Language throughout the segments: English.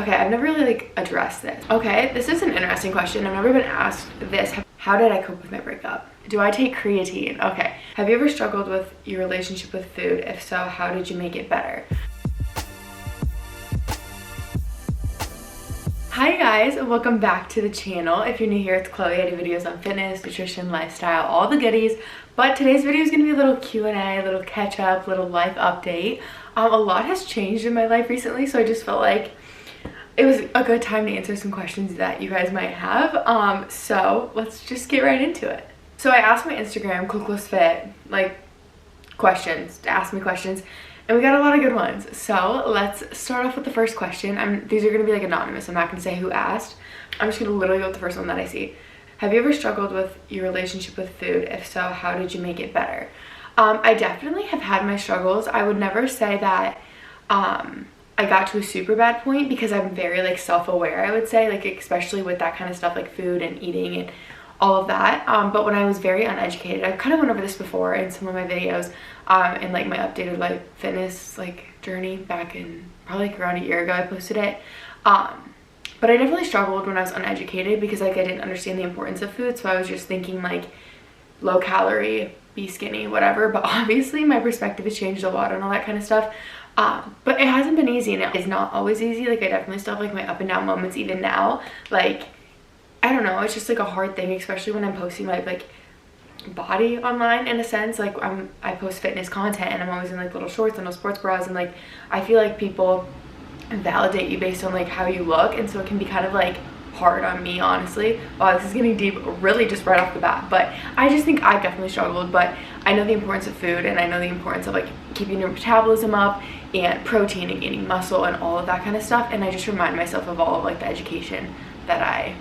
Okay, I've never really like addressed this. Okay, this is an interesting question. I've never been asked this. How did I cope with my breakup? Do I take creatine? Okay. Have you ever struggled with your relationship with food? If so, how did you make it better? Hi guys, and welcome back to the channel. If you're new here, it's Chloe. I do videos on fitness, nutrition, lifestyle, all the goodies. But today's video is going to be a little Q&A, a little catch up, little life update. A lot has changed in my life recently, so I just felt like it was a good time to answer some questions that you guys might have. So let's just get right into it. So I asked my Instagram, chlo like questions, to ask me questions, and we got a lot of good ones. So let's start off with the first question. These are going to be like anonymous. I'm not going to say who asked. I'm just going to literally go with the first one that I see. Have you ever struggled with your relationship with food? If so, how did you make it better? I definitely have had my struggles. I would never say that I got to a super bad point, because I'm very like self-aware, I would say, like especially with that kind of stuff like food and eating and all of that. But when I was very uneducated, I kind of went over this before in some of my videos, in like my updated like fitness like journey back in probably like around a year ago I posted it. But I definitely struggled when I was uneducated, because like I didn't understand the importance of food, so I was just thinking like low calorie, be skinny, whatever. But obviously my perspective has changed a lot on all that kind of stuff. But it hasn't been easy, and it's not always easy. Like I definitely still have like my up and down moments even now. Like I don't know, it's just like a hard thing, especially when I'm posting my like body online, in a sense. Like I post fitness content, and I'm always in like little shorts and little sports bras, and like I feel like people validate you based on like how you look, and so it can be kind of like hard on me, honestly. Wow, this is getting deep really just right off the bat. But I just think I've definitely struggled. But I know the importance of food, and I know the importance of like keeping your metabolism up and protein and gaining muscle and all of that kind of stuff. And I just remind myself of all of like the education that I,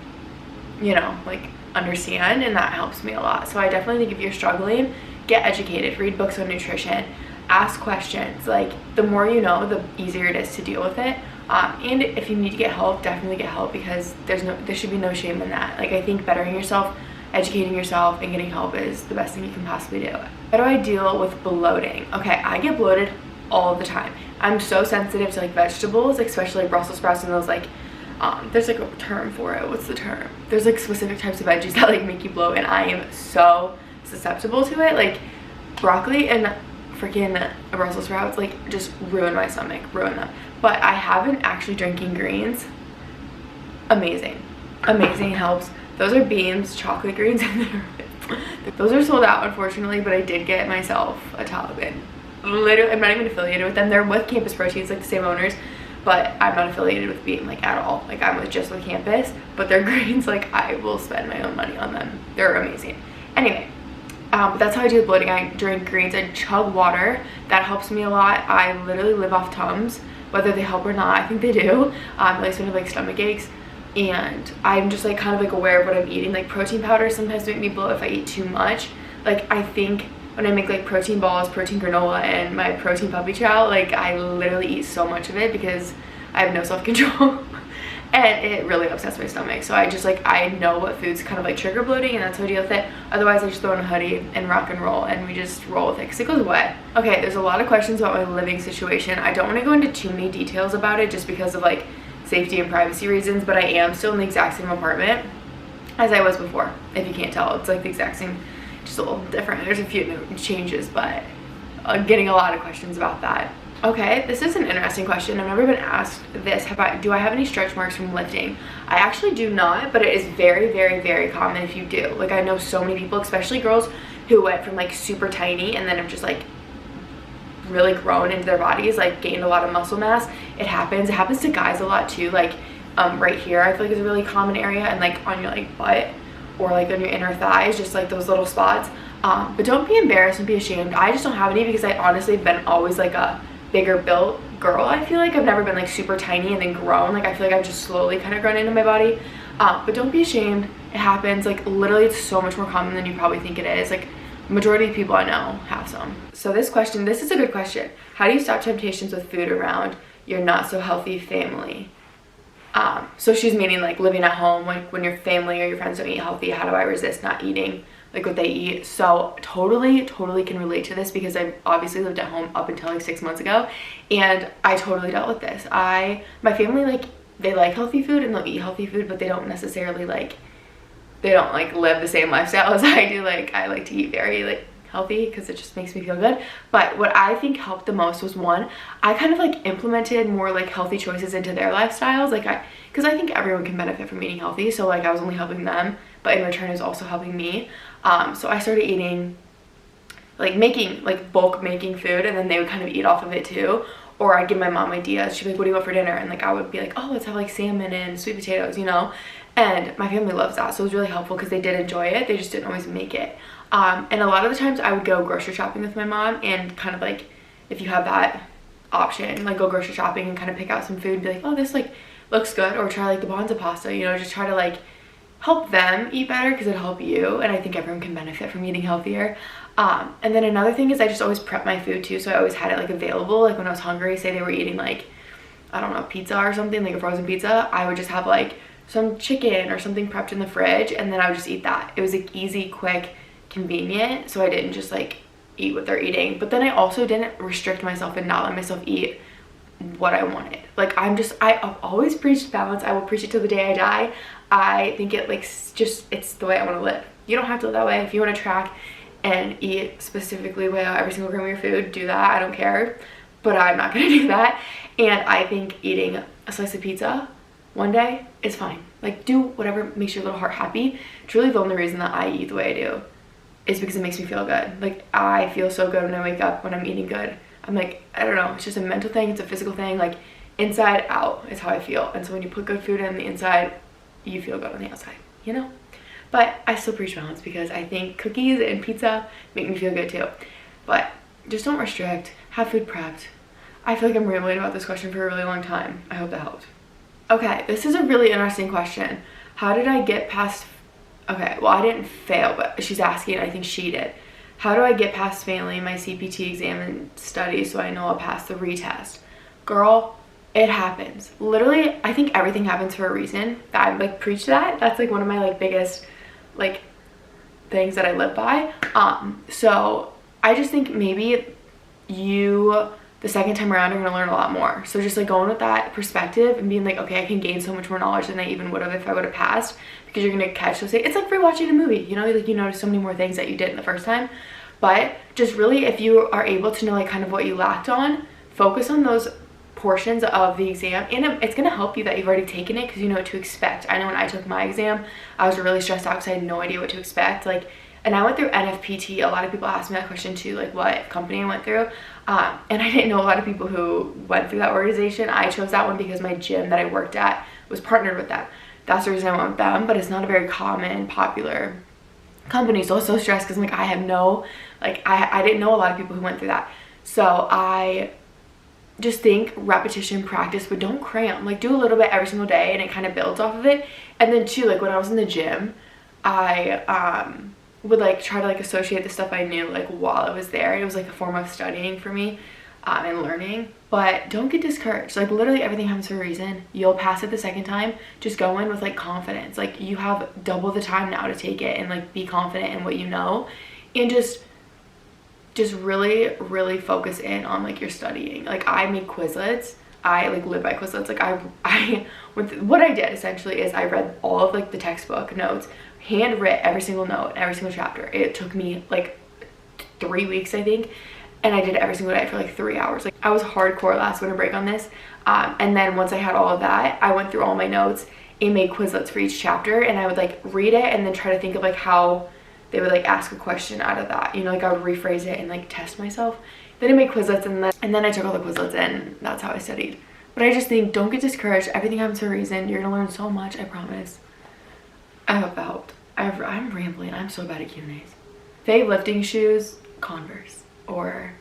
you know, like understand, and that helps me a lot. So I definitely think if you're struggling, get educated, read books on nutrition, ask questions. Like the more you know, the easier it is to deal with it. And if you need to get help, definitely get help, because there should be no shame in that. Like I think bettering yourself, educating yourself, and getting help is the best thing you can possibly do. How do I deal with bloating? Okay, I get bloated all the time. I'm so sensitive to like vegetables, especially like Brussels sprouts and those like there's like a term for it. What's the term? There's like specific types of veggies that like make you bloat, and I am so susceptible to it. Like broccoli and freaking Brussels sprouts like just ruin my stomach, ruin them. But I have been actually drinking greens. Amazing, helps. Those are beans, chocolate greens, and those are sold out, unfortunately. But I did get myself a tub, and literally I'm not even affiliated with them. They're with Campus Proteins, like the same owners, but I'm not affiliated with Beam like at all. Like I'm just with Campus, but their greens, like I will spend my own money on them. They're amazing. Anyway, but that's how I deal with bloating. I drink greens, I chug water. That helps me a lot. I literally live off Tums, whether they help or not. I think they do, at least when I have like stomach aches. And I'm just like kind of like aware of what I'm eating. Like protein powders sometimes make me bloat if I eat too much. Like I think when I make like protein balls, protein granola, and my protein puppy chow, like I literally eat so much of it because I have no self-control. And it really upsets my stomach. So I just like, I know what foods kind of like trigger bloating, and that's how I deal with it. Otherwise I just throw in a hoodie and rock and roll, and we just roll with it because it goes away. Okay, there's a lot of questions about my living situation. I don't want to go into too many details about it just because of like safety and privacy reasons, but I am still in the exact same apartment as I was before. If you can't tell, it's like the exact same, just a little different. There's a few changes, but I'm getting a lot of questions about that. Okay, this is an interesting question. I've never been asked this. Do I have any stretch marks from lifting? I actually do not, but it is very, very, very common if you do. Like I know so many people, especially girls, who went from like super tiny and then have just like really grown into their bodies, like gained a lot of muscle mass. It happens to guys a lot too. Like right here I feel like is a really common area, and like on your like butt or like on your inner thighs, just like those little spots. But don't be embarrassed and be ashamed. I just don't have any, because I honestly have been always like a bigger built girl. I feel like I've never been like super tiny and then grown. Like I feel like I've just slowly kind of grown into my body. But don't be ashamed. It happens. Like literally it's so much more common than you probably think it is. Like majority of people I know have some. So this is a good question. How do you stop temptations with food around your not so healthy family? So she's meaning like living at home, like when your family or your friends don't eat healthy, how do I resist not eating like what they eat? So totally can relate to this, because I obviously lived at home up until like 6 months ago, and I totally dealt with this. My family like they like healthy food and they'll eat healthy food, but they don't necessarily like, they don't like live the same lifestyle as I do. Like I like to eat very like healthy because it just makes me feel good. But what I think helped the most was, one, I kind of like implemented more like healthy choices into their lifestyles, like because I think everyone can benefit from eating healthy, so like I was only helping them, but in return it was also helping me. So I started eating, like making like bulk making food, and then they would kind of eat off of it too. Or I'd give my mom ideas. She'd be like, what do you want for dinner? And like I would be like, oh, let's have like salmon and sweet potatoes, you know. And my family loves that, so it was really helpful because they did enjoy it, they just didn't always make it. And a lot of the times I would go grocery shopping with my mom, and kind of like, if you have that option, like go grocery shopping and kind of pick out some food and be like, oh, this like looks good, or try like the bonza pasta, you know, just try to like help them eat better because it'll help you, and I think everyone can benefit from eating healthier. And then another thing is I just always prep my food too, so I always had it like available. Like when I was hungry, say they were eating like, I don't know, pizza or something, like a frozen pizza, I would just have like some chicken or something prepped in the fridge, and then I would just eat that. It was like easy, quick, convenient, so I didn't just like eat what they're eating, but then I also didn't restrict myself and not let myself eat what I wanted. Like I've always preached balance. I will preach it till the day I die. I think it like just, it's the way I want to live. You don't have to live that way. If you want to track and eat specifically, weigh out every single gram of your food, do that. I don't care, but I'm not gonna do that. And I think eating a slice of pizza one day is fine. Like do whatever makes your little heart happy. Truly the only reason that I eat the way I do is because it makes me feel good. Like I feel so good when I wake up, when I'm eating good. I'm like, I don't know, it's just a mental thing, it's a physical thing, like inside out is how I feel. And so when you put good food in the inside, you feel good on the outside, you know? But I still preach balance because I think cookies and pizza make me feel good too. But just don't restrict, have food prepped. I feel like I'm rambling about this question for a really long time. I hope that helped. Okay, this is a really interesting question. How did I get past, okay, well I didn't fail, but she's asking, I think she did. How do I get past failing my CPT exam and study so I know I'll pass the retest? Girl, it happens. Literally, I think everything happens for a reason. I like preach that. That's like one of my like biggest like things that I live by. So I just think maybe you, the second time around, are gonna learn a lot more. So just like going with that perspective and being like, okay, I can gain so much more knowledge than I even would have if I would have passed, because you're gonna catch those things. It's like rewatching a movie, you know, like you notice so many more things that you did in the first time. But just really, if you are able to know like kind of what you lacked on, focus on those portions of the exam, and it's gonna help you that you've already taken it because you know what to expect. I know when I took my exam, I was really stressed out because I had no idea what to expect. Like, and I went through NFPT. A lot of people asked me that question too, like what company I went through, and I didn't know a lot of people who went through that organization. I chose that one because my gym that I worked at was partnered with them. That's the reason I went with them, but it's not a very common, popular company. So I was so stressed because I'm like, I have no, like I didn't know a lot of people who went through that. So I just think repetition, practice, but don't cram. Like do a little bit every single day and it kind of builds off of it. And then too, like when I was in the gym, I would like try to like associate the stuff I knew like while I was there. It was like a form of studying for me and learning. But don't get discouraged. Like literally everything happens for a reason. You'll pass it the second time. Just go in with like confidence. Like you have double the time now to take it and like be confident in what you know, and just really focus in on like your studying. Like I make Quizlets. I like live by Quizlets. Like what I did essentially is I read all of like the textbook notes, handwritten every single note, every single chapter. It took me like 3 weeks, I think, and I did it every single day for like 3 hours. Like I was hardcore last winter break on this, and then once I had all of that, I went through all my notes and made Quizlets for each chapter, and I would like read it and then try to think of like how they would like ask a question out of that, you know, like I would rephrase it and like test myself. Then I made Quizlets, and then I took all the Quizlets, and that's how I studied. But I just think don't get discouraged. Everything happens for a reason. You're gonna learn so much, I promise. I hope that helped. I'm rambling. I'm so bad at Q&As. Fave lifting shoes, Converse or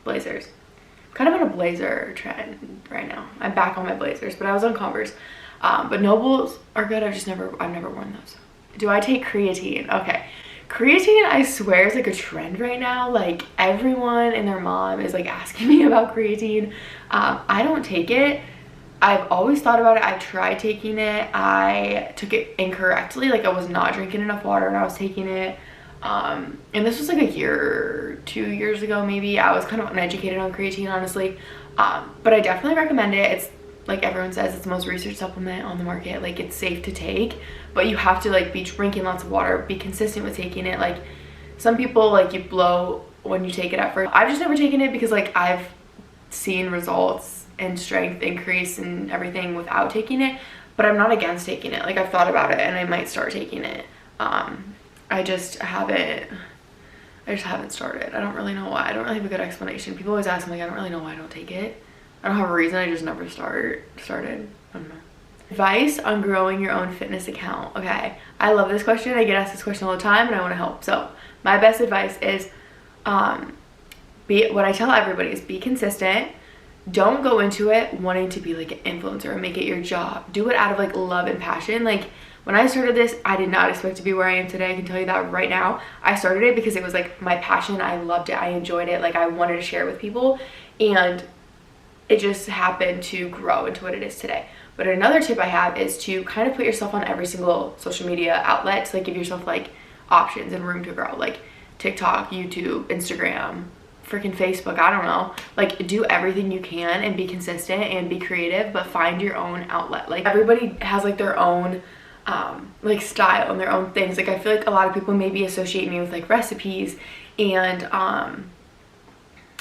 Blazers. I'm kind of on a blazer trend right now. I'm back on my Blazers, but I was on Converse. But Nobles are good. I've never worn those. Do I take creatine? Okay. Creatine, I swear, is like a trend right now. Like everyone and their mom is like asking me about creatine. I don't take it. I've always thought about it. I tried taking it. I took it incorrectly. Like I was not drinking enough water when I was taking it. And this was like a year, 2 years ago maybe. I was kind of uneducated on creatine, honestly. But I definitely recommend it. like everyone says, it's the most researched supplement on the market. Like, it's safe to take, but you have to like be drinking lots of water, be consistent with taking it. Like, some people, like, you blow when you take it at first. I've just never taken it because like I've seen results and strength increase and everything without taking it, but I'm not against taking it. Like, I've thought about it and I might start taking it. I just haven't started. I don't really know why. I don't really have a good explanation. People always ask me, like, I don't really know why I don't take it. I don't have a reason. I just never started. I don't know. Advice on growing your own fitness account. Okay, I love this question. I get asked this question all the time and I want to help. So my best advice is what I tell everybody is be consistent. Don't go into it wanting to be like an influencer or make it your job. Do it out of like love and passion. Like, when I started this, I did not expect to be where I am today. I can tell you that right now. I started it because it was like my passion. I loved it. I enjoyed it. Like, I wanted to share it with people, and it just happened to grow into what it is today. But another tip I have is to kind of put yourself on every single social media outlet to like give yourself like options and room to grow, like TikTok, YouTube, Instagram, freaking Facebook, I don't know. Like, do everything you can and be consistent and be creative, but find your own outlet. Like, everybody has like their own like style and their own things. Like, I feel like a lot of people maybe associate me with like recipes and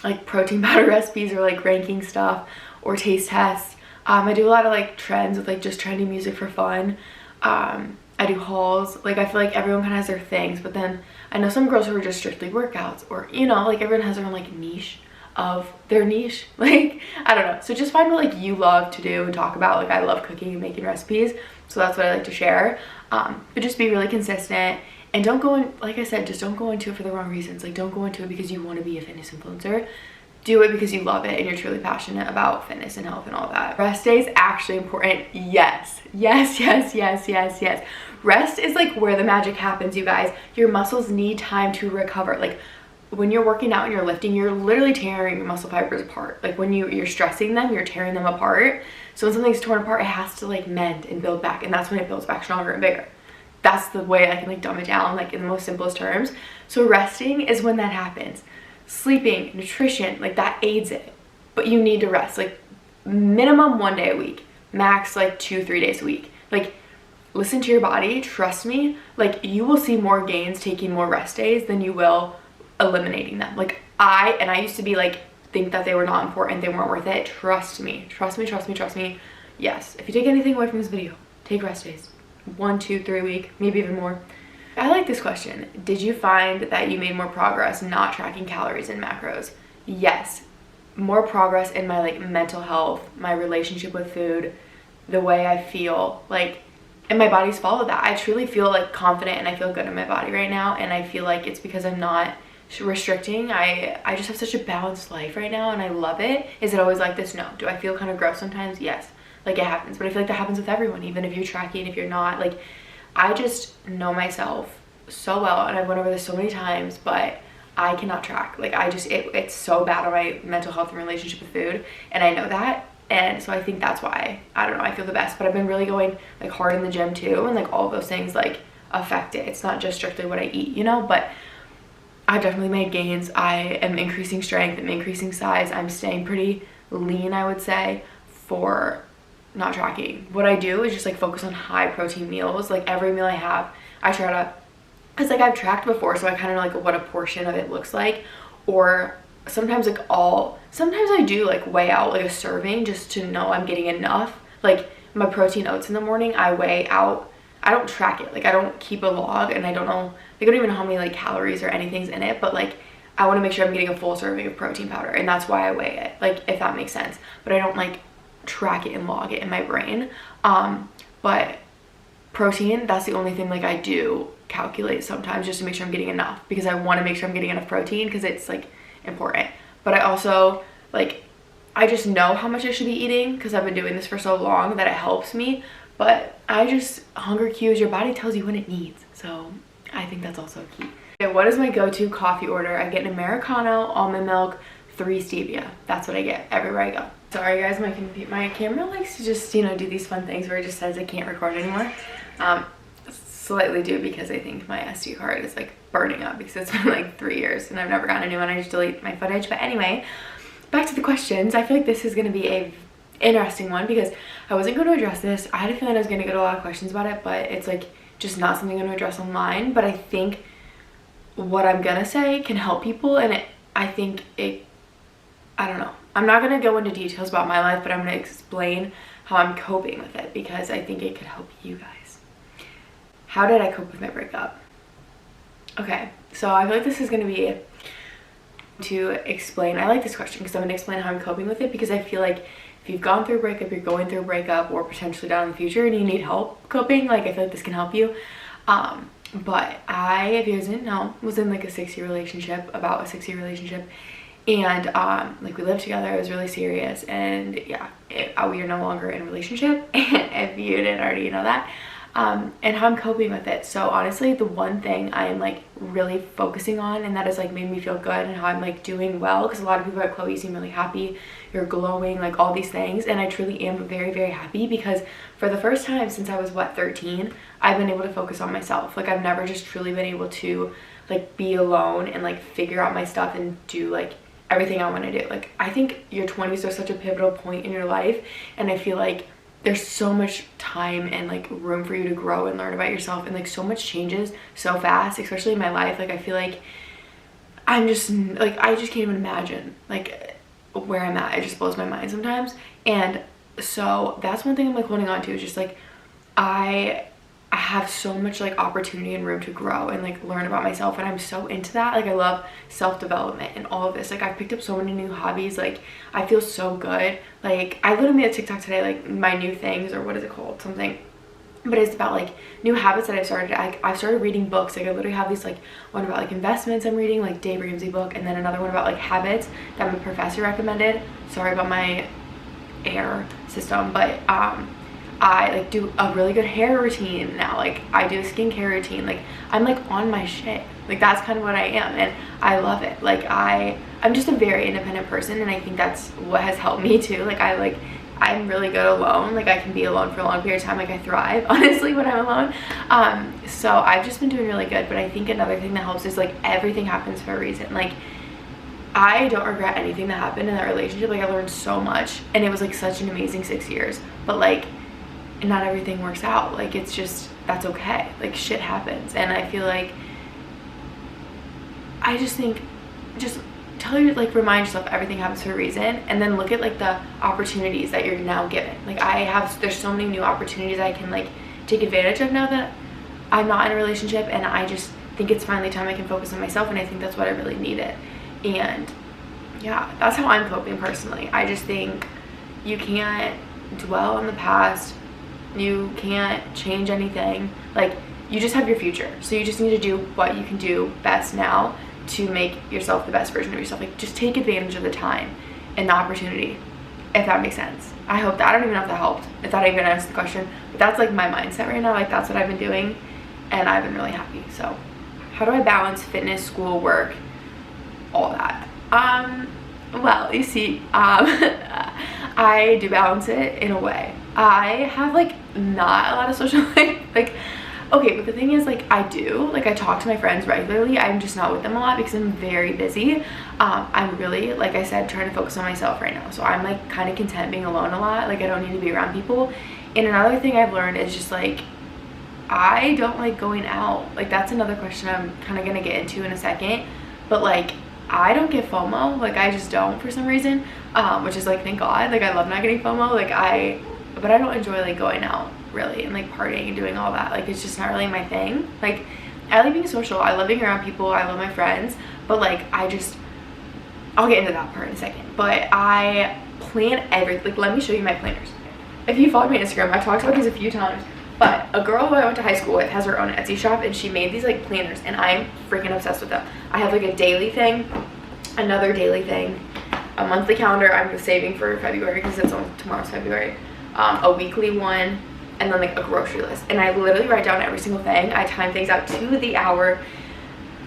like protein powder recipes or like ranking stuff or taste tests. I do a lot of like trends with like just trendy music for fun. I do hauls. Like, I feel like everyone kind of has their things, but then I know some girls who are just strictly workouts, or, you know, like everyone has their own like niche of their niche. Like, I don't know. So just find what like you love to do and talk about. Like, I love cooking and making recipes, so that's what I like to share. But just be really consistent and don't go in, like I said, just don't go into it for the wrong reasons. Like, don't go into it because you want to be a fitness influencer. Do it because you love it and you're truly passionate about fitness and health and all that. Rest days actually important. Yes. Rest is like where the magic happens, you guys. Your muscles need time to recover. Like, when you're working out and you're lifting, you're literally tearing your muscle fibers apart. Like, when you're stressing them, you're tearing them apart. So when something's torn apart, it has to like mend and build back, and that's when it builds back stronger and bigger. That's the way I can like dumb it down, like in the most simplest terms. So resting is when that happens. Sleeping, nutrition, like that aids it, but you need to rest. Like, minimum 1 day a week, max like 2-3 days a week. Like, listen to your body, trust me. Like, you will see more gains taking more rest days than you will eliminating them. Like, I used to be like, think that they were not important, they weren't worth it. Trust me. Yes, if you take anything away from this video, take rest days. 1, 2, 3 a week, maybe even more. I like this question. Did you find that you made more progress not tracking calories and macros? Yes. More progress in my like mental health, my relationship with food, the way I feel, like, and my body's followed that. I truly feel like confident and I feel good in my body right now, and I feel like it's because I'm not restricting. I just have such a balanced life right now and I love it. Is it always like this? No. Do I feel kind of gross sometimes? Yes. Like, it happens, but I feel like that happens with everyone, even if you're tracking, if you're not. Like, I just know myself so well, and I've went over this so many times, but I cannot track. Like, it's so bad on my mental health and relationship with food, and I know that, and so I think that's why, I don't know, I feel the best. But I've been really going like hard in the gym too, and like all of those things like affect it. It's not just strictly what I eat, you know, but I've definitely made gains. I am increasing strength, I'm increasing size, I'm staying pretty lean, I would say, for not tracking. What I do is just like focus on high protein meals. Like, every meal I have, I try to, because like I've tracked before, so I kind of know like what a portion of it looks like. Or sometimes sometimes I do like weigh out like a serving just to know I'm getting enough. Like, my protein oats in the morning, I weigh out. I don't track it. Like, I don't keep a log, and I don't know, like, I don't even know how many like calories or anything's in it, but like, I want to make sure I'm getting a full serving of protein powder, and that's why I weigh it, like, if that makes sense. But I don't like track it and log it in my brain. But protein, that's the only thing like I do calculate sometimes, just to make sure I'm getting enough, because I want to make sure I'm getting enough protein, because it's like important. But I also like, I just know how much I should be eating because I've been doing this for so long that it helps me. But I just, hunger cues, your body tells you when it needs, so I think that's also key. Okay, what is my go-to coffee order? I get an Americano, almond milk, 3 stevia. That's what I get everywhere I go. Sorry guys, my camera likes to just, you know, do these fun things where it just says I can't record anymore. Slightly due because I think my SD card is like burning up, because it's been like 3 years and I've never gotten a new one. I just delete my footage. But anyway, back to the questions. I feel like this is going to be a interesting one because I wasn't going to address this. I had a feeling I was going to get a lot of questions about it, but it's like just not something I'm going to address online. But I think what I'm going to say can help people, and I don't know. I'm not going to go into details about my life, but I'm going to explain how I'm coping with it because I think it could help you guys. How did I cope with my breakup? Okay, so I feel like this is going to be to explain. I like this question because I'm going to explain how I'm coping with it, because I feel like if you've gone through a breakup, you're going through a breakup, or potentially down in the future and you need help coping, like I feel like this can help you. But if you guys didn't know, was in like a 6-year relationship, about a 6-year relationship, and like we lived together. It was really serious, and yeah, we are no longer in a relationship if you didn't already know that. And how I'm coping with it. So honestly, the one thing I am like really focusing on, and that has like made me feel good, and how I'm like doing well, because a lot of people are like, Chloe, you seem really happy, you're glowing, like all these things, and I truly am very, very happy, because for the first time since I was 13, I've been able to focus on myself. Like I've never just truly been able to like be alone and like figure out my stuff and do like everything I want to do. Like I think your 20s are such a pivotal point in your life, and I feel like there's so much time and like room for you to grow and learn about yourself, and like so much changes so fast, especially in my life. Like I feel like I'm just like, I just can't even imagine like where I'm at. It just blows my mind sometimes. And so that's one thing I'm like holding on to, is just like I have so much like opportunity and room to grow and like learn about myself, and I'm so into that. Like I love self-development and all of this. Like I've picked up so many new hobbies. Like I feel so good. Like I literally made a TikTok today, like my new things, or what is it called, something, but it's about like new habits that I've started. I've started reading books. Like I literally have these, like one about like investments I'm reading, like Dave Ramsey book, and then another one about like habits that my professor recommended. Sorry about my air system, but I like do a really good hair routine now. Like I do a skincare routine. Like I'm like on my shit. Like that's kind of what I am, and I love it. Like I'm just a very independent person, and I think that's what has helped me too. Like I'm really good alone. Like I can be alone for a long period of time. Like I thrive honestly when I'm alone. So I've just been doing really good. But I think another thing that helps is like everything happens for a reason. Like I don't regret anything that happened in that relationship. Like I learned so much, and it was like such an amazing 6 years. But like not everything works out. Like it's just, that's okay. Like shit happens, and I feel like I just think, just tell you, like remind yourself everything happens for a reason, and then look at like the opportunities that you're now given. Like there's so many new opportunities I can like take advantage of now that I'm not in a relationship, and I just think it's finally time I can focus on myself, and I think that's what I really needed. And yeah, that's how I'm coping personally. I just think you can't dwell on the past. You can't change anything. Like you just have your future, so you just need to do what you can do best now to make yourself the best version of yourself. Like just take advantage of the time and the opportunity, if that makes sense. I hope that, I don't even know if that helped, if that even answered the question, but that's like my mindset right now. Like that's what I've been doing, and I've been really happy. So how do I balance fitness, school, work, all that? Well, you see, I do balance it in a way. I have like not a lot of social life. Like okay, but the thing is, like I do, like I talk to my friends regularly. I'm just not with them a lot because I'm very busy. I'm really, like I said, trying to focus on myself right now, so I'm like kind of content being alone a lot. Like I don't need to be around people. And another thing I've learned is just like I don't like going out. Like that's another question I'm kind of gonna get into in a second, but like I don't get FOMO. Like I just don't, for some reason, which is like, thank God. Like I love not getting FOMO. Like but I don't enjoy like going out really and like partying and doing all that. Like it's just not really my thing. Like I like being social. I love being around people. I love my friends, but like I'll get into that part in a second. But I plan everything. Like let me show you my planners. If you follow me on Instagram, I've talked about these a few times, but a girl who I went to high school with has her own Etsy shop, and she made these like planners, and I'm freaking obsessed with them. I have like a daily thing, another daily thing, a monthly calendar I'm saving for February because it's on tomorrow's February, a weekly one, and then like a grocery list. And I literally write down every single thing. I time things out to the hour,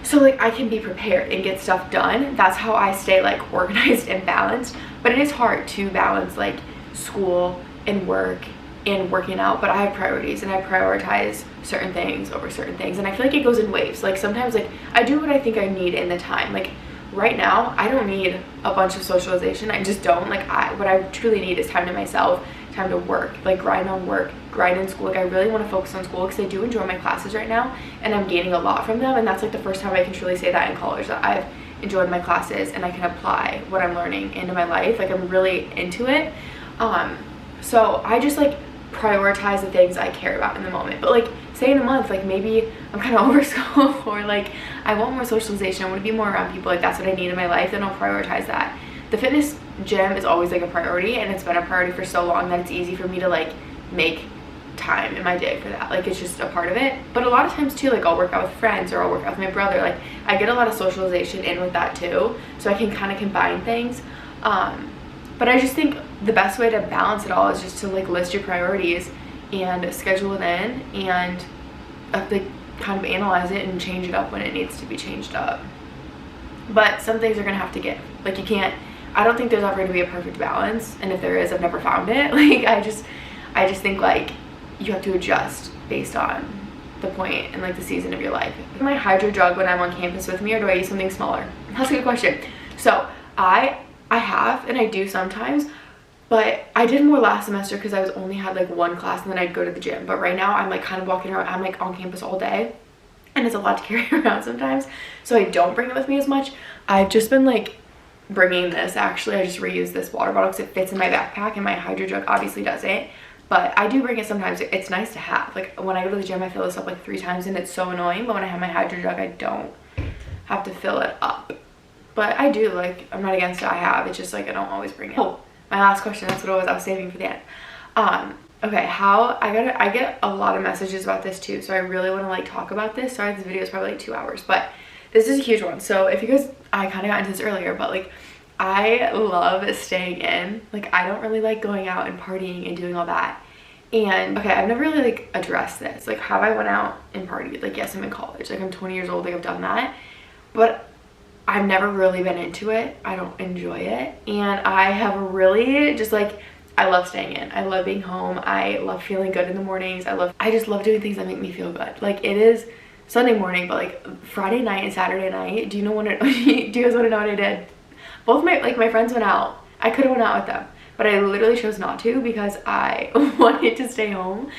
so like I can be prepared and get stuff done. That's how I stay like organized and balanced. But it is hard to balance like school and work and working out, but I have priorities, and I prioritize certain things over certain things, and I feel like it goes in waves. Like sometimes like I do what I think I need in the time. Like right now I don't need a bunch of socialization. I just don't. Like, what I truly need is time to myself, time to work, like grind on work, grind in school. Like, I really want to focus on school because I do enjoy my classes right now and I'm gaining a lot from them, and that's like the first time I can truly say that in college, that I've enjoyed my classes and I can apply what I'm learning into my life. Like, I'm really into it. So I just like prioritize the things I care about in the moment. But like, say in a month, like maybe I'm kind of over school, or like I want more socialization, I want to be more around people, like that's what I need in my life, then I'll prioritize that. The fitness gym is always like a priority, and it's been a priority for so long that it's easy for me to like make time in my day for that. Like, it's just a part of it. But a lot of times too, like I'll work out with friends or I'll work out with my brother. Like, I get a lot of socialization in with that too, so I can kind of combine things. But I just think the best way to balance it all is just to like list your priorities and schedule it in, and like kind of analyze it and change it up when it needs to be changed up. But some things are gonna have to give. Like, you can't, I don't think there's ever gonna be a perfect balance, and if there is, I've never found it. Like, I just think like you have to adjust based on the point and like the season of your life. Is my hydro jug when I'm on campus with me, or do I use something smaller? That's a good question. So I have, and I do sometimes, but I did more last semester because I was only had like one class and then I'd go to the gym. But right now I'm like kind of walking around, I'm like on campus all day, and it's a lot to carry around sometimes, so I don't bring it with me as much. I've just been like bringing this, actually I just reuse this water bottle because it fits in my backpack, and my hydro jug obviously doesn't, but I do bring it sometimes. It's nice to have. Like, when I go to the gym I fill this up like 3 times and it's so annoying, but when I have my hydro jug I don't have to fill it up. But I do, like, I'm not against it, I have, it's just like I don't always bring it. Oh, my last question, that's what it was, I was saving for the end. Okay, I get a lot of messages about this too, so I really want to like talk about this. Sorry, this video is probably like 2 hours, but this is a huge one. So if you guys, I kind of got into this earlier, but like, I love staying in. Like, I don't really like going out and partying and doing all that. And okay, I've never really like addressed this. Like, have I went out and partied? Like, yes, I'm in college, like I'm 20 years old, like I've done that, but I've never really been into it. I don't enjoy it, and I have really just like, I love staying in. I love being home. I love feeling good in the mornings. I just love doing things that make me feel good. Like, it is Sunday morning, but like Friday night and Saturday night, do you guys want to know what I did? Both my friends went out. I could have went out with them, but I literally chose not to because I wanted to stay home.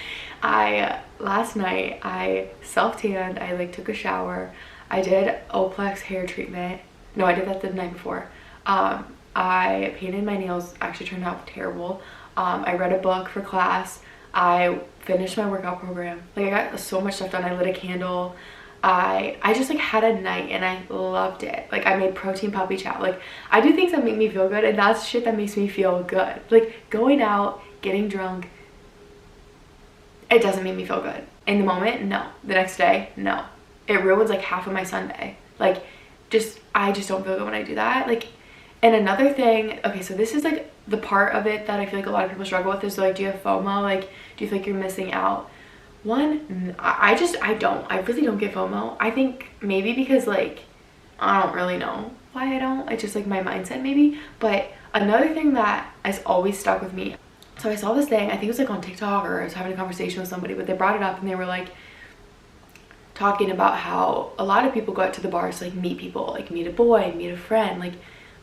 Last night I self-tanned. I like took a shower. I did Olaplex hair treatment. No, I did that the night before. I painted my nails, actually turned out terrible. I read a book for class. I finished my workout program. Like, I got so much stuff done. I lit a candle. I just like had a night and I loved it. Like, I made protein puppy chow. Like, I do things that make me feel good, and that's shit that makes me feel good. Like, going out, getting drunk, it doesn't make me feel good. In the moment, no. The next day, no. It ruins like half of my Sunday. Like, I just don't feel good when I do that. Like, and another thing, okay, so this is like the part of it that I feel like a lot of people struggle with, is like, do you have FOMO? Like, do you feel like you're missing out? One, I really don't get FOMO. I think maybe because like, I don't really know why I don't. It's just like my mindset maybe. But another thing that has always stuck with me, so I saw this thing, I think it was like on TikTok, or I was having a conversation with somebody, but they brought it up and they were like talking about how a lot of people go out to the bars to like meet people, like meet a boy, meet a friend, like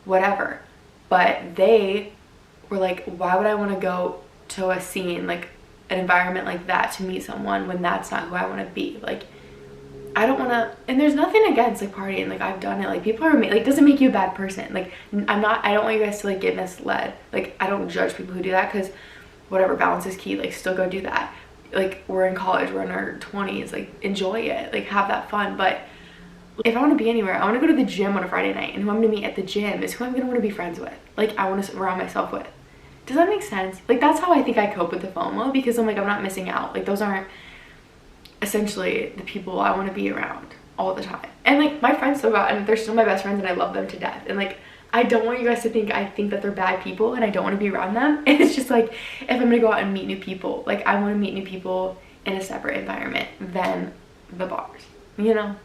whatever. But they were like, why would I want to go to a scene, like an environment like that, to meet someone when that's not who I want to be? Like, I don't want to, and there's nothing against like partying, like I've done it, like people are like, it doesn't make you a bad person. Like, I don't want you guys to like get misled. Like, I don't judge people who do that, because whatever, balance is key. Like, still go do that. Like, we're in college, we're in our 20s, like enjoy it, like have that fun. But if I want to be anywhere, I want to go to the gym on a Friday night, and who I'm going to meet at the gym is who I'm going to want to be friends with. Like, I want to surround myself with. Does that make sense? Like, that's how I think I cope with the FOMO, because I'm like, I'm not missing out. Like, those aren't essentially the people I want to be around all the time. And like, my friends still got, and they're still my best friends, and I love them to death. And like, I don't want you guys to think I think that they're bad people and I don't want to be around them. And it's just like, if I'm gonna go out and meet new people, like I want to meet new people in a separate environment than the bars, you know?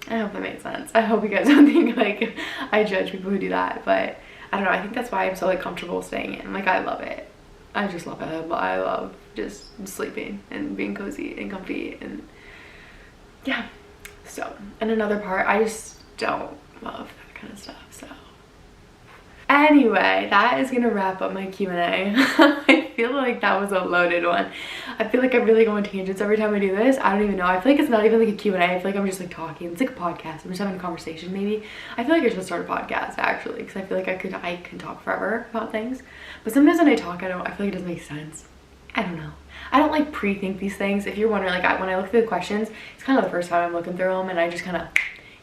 I hope that made sense. I hope you guys don't think like I judge people who do that, but I don't know, I think that's why I'm so like comfortable staying in. Like, I love it. I just love it. I love just sleeping and being cozy and comfy, and yeah. So, and another part, I just don't love that kind of stuff. So anyway, that is gonna wrap up my Q&A. I feel like that was a loaded one. I feel like I really go on tangents every time I do this. I don't even know. I feel like it's not even like a Q&A. I feel like I'm just like talking. It's like a podcast. I'm just having a conversation maybe. I feel like I should start a podcast actually, because I feel like I can talk forever about things. But sometimes when I talk, I feel like it doesn't make sense. I don't know. I don't like pre-think these things. If you're wondering, like when I look through the questions, it's kind of the first time I'm looking through them and I just kind of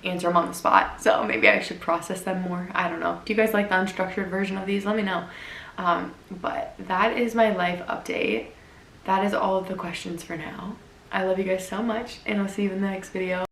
answer them on the spot. So maybe I should process them more. I don't know. Do you guys like the unstructured version of these? Let me know. But that is my life update. That is all of the questions for now. I love you guys so much and I'll see you in the next video.